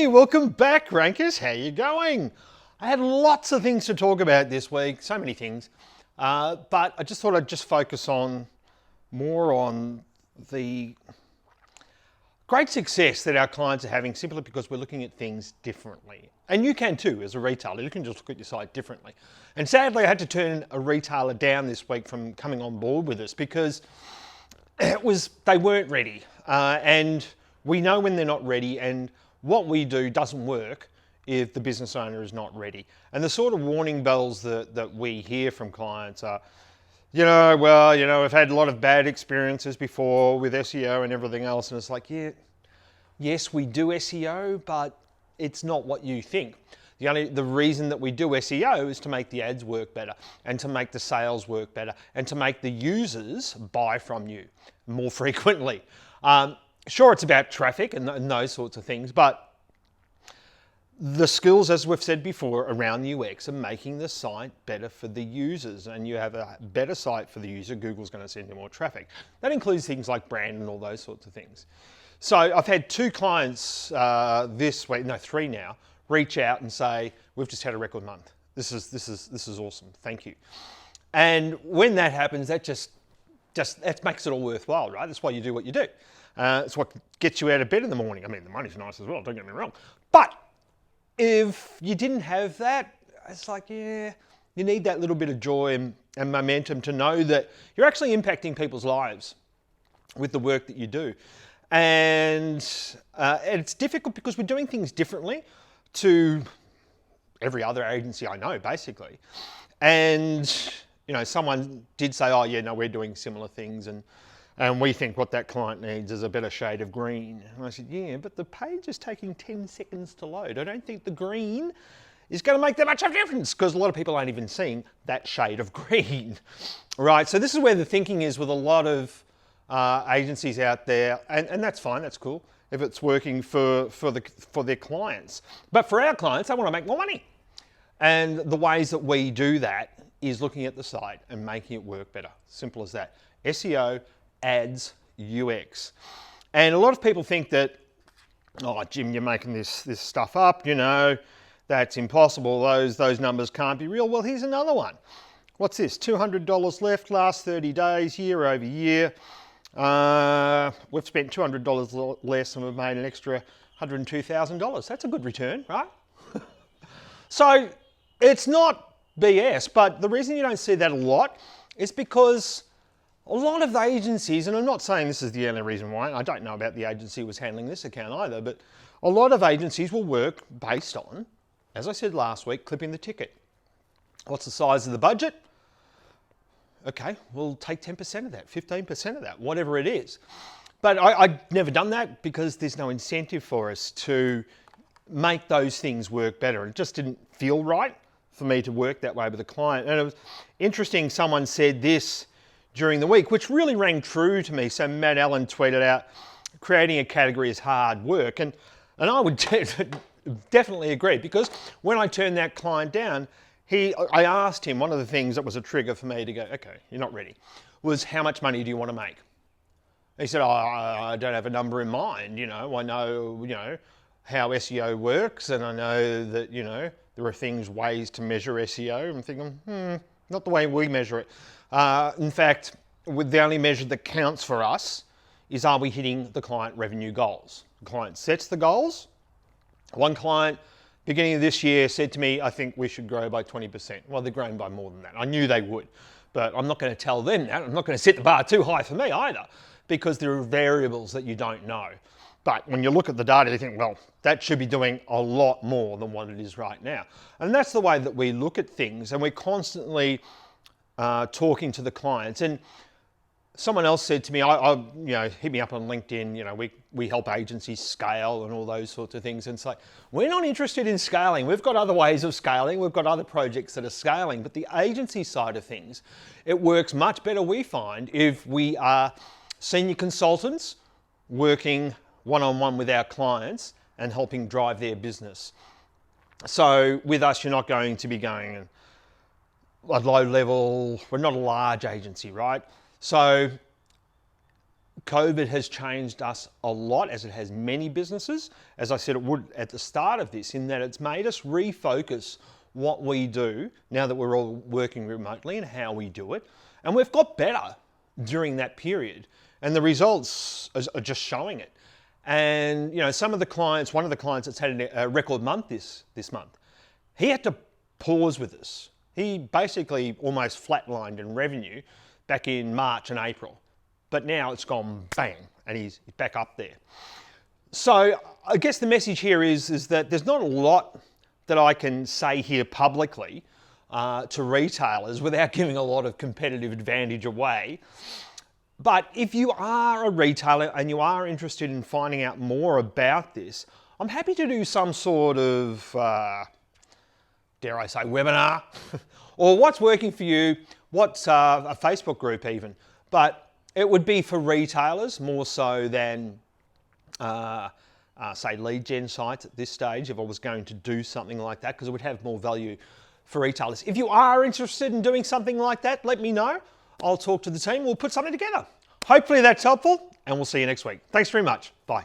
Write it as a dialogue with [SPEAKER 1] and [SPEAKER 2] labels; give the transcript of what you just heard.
[SPEAKER 1] Hey, welcome back, Rankers. How you going? I had lots of things to talk about this week, so many things, but I just thought I'd just focus more on the great success that our clients are having simply because we're looking at things differently. And you can too, as a retailer. You can just look at your site differently. And sadly, I had to turn a retailer down this week from coming on board with us because they weren't ready. And we know when they're not ready, and what we do doesn't work if the business owner is not ready. And the sort of warning bells that we hear from clients are, I've had a lot of bad experiences before with SEO and everything else. And it's like, yes, we do SEO, but it's not what you think. The reason that we do SEO is to make the ads work better and to make the sales work better and to make the users buy from you more frequently. Sure, it's about traffic and those sorts of things, but the skills, as we've said before, around UX are making the site better for the users, and you have a better site for the user, Google's going to send you more traffic. That includes things like brand and all those sorts of things. So I've had two clients three now, reach out and say, we've just had a record month. This is awesome. Thank you. And when that happens, that makes it all worthwhile, right? That's why you do what you do. It's what gets you out of bed in the morning. I mean, the money's nice as well, don't get me wrong. But if you didn't have that, it's like, you need that little bit of joy and momentum to know that you're actually impacting people's lives with the work that you do. And it's difficult because we're doing things differently to every other agency I know, basically. And, someone did say, we're doing similar things, and we think what that client needs is a better shade of green. And I said, yeah, but the page is taking 10 seconds to load. I don't think the green is going to make that much of a difference because a lot of people aren't even seeing that shade of green, right? So this is where the thinking is with a lot of agencies out there, and that's fine, that's cool, if it's working for their clients. But for our clients, they want to make more money. And the ways that we do that is looking at the site and making it work better. Simple as that. SEO, ads, UX. And a lot of people think that, Jim, you're making this stuff up, that's impossible. Those numbers can't be real. Well, here's another one. What's this? $200 left, last 30 days, year over year. We've spent $200 less and we've made an extra $102,000. That's a good return, right? So it's not BS, but the reason you don't see that a lot is because a lot of the agencies, and I'm not saying this is the only reason why, I don't know about the agency who was handling this account either, but a lot of agencies will work based on, as I said last week, clipping the ticket. What's the size of the budget? Okay, we'll take 10% of that, 15% of that, whatever it is. But I've never done that because there's no incentive for us to make those things work better. It just didn't feel right for me to work that way with a client. And it was interesting, someone said this during the week, which really rang true to me. So Matt Allen tweeted out, creating a category is hard work. And I would definitely agree, because when I turned that client down, I asked him, one of the things that was a trigger for me to go, okay, you're not ready, was how much money do you want to make? He said, I don't have a number in mind. I know, how SEO works, and I know that, there are ways to measure SEO. I'm thinking, not the way we measure it. In fact, the only measure that counts for us is, are we hitting the client revenue goals? The client sets the goals. One client, beginning of this year, said to me, I think we should grow by 20%. Well, they're growing by more than that. I knew they would, but I'm not going to tell them that. I'm not going to set the bar too high for me either, because there are variables that you don't know. But when you look at the data, you think, well, that should be doing a lot more than what it is right now. And that's the way that we look at things, and we're constantly talking to the clients. And someone else said to me, hit me up on LinkedIn, we help agencies scale and all those sorts of things. And it's like, we're not interested in scaling. We've got other ways of scaling. We've got other projects that are scaling. But the agency side of things, it works much better, we find, if we are senior consultants working one-on-one with our clients and helping drive their business. So with us, you're not going to be going at low level. We're not a large agency, right? So COVID has changed us a lot, as it has many businesses, as I said it would at the start of this, in that it's made us refocus what we do now that we're all working remotely and how we do it. And we've got better during that period, and the results are just showing it. And some of the clients, one of the clients that's had a record month this month, he had to pause with us. He basically almost flatlined in revenue back in March and April. But now it's gone bang, and he's back up there. So I guess the message here is that there's not a lot that I can say here publicly to retailers without giving a lot of competitive advantage away. But if you are a retailer and you are interested in finding out more about this, I'm happy to do some sort of, dare I say, webinar, or what's working for you, what's a Facebook group even. But it would be for retailers more so than, say, lead gen sites at this stage, if I was going to do something like that, because it would have more value for retailers. If you are interested in doing something like that, let me know. I'll talk to the team. We'll put something together. Hopefully that's helpful, and we'll see you next week. Thanks very much. Bye.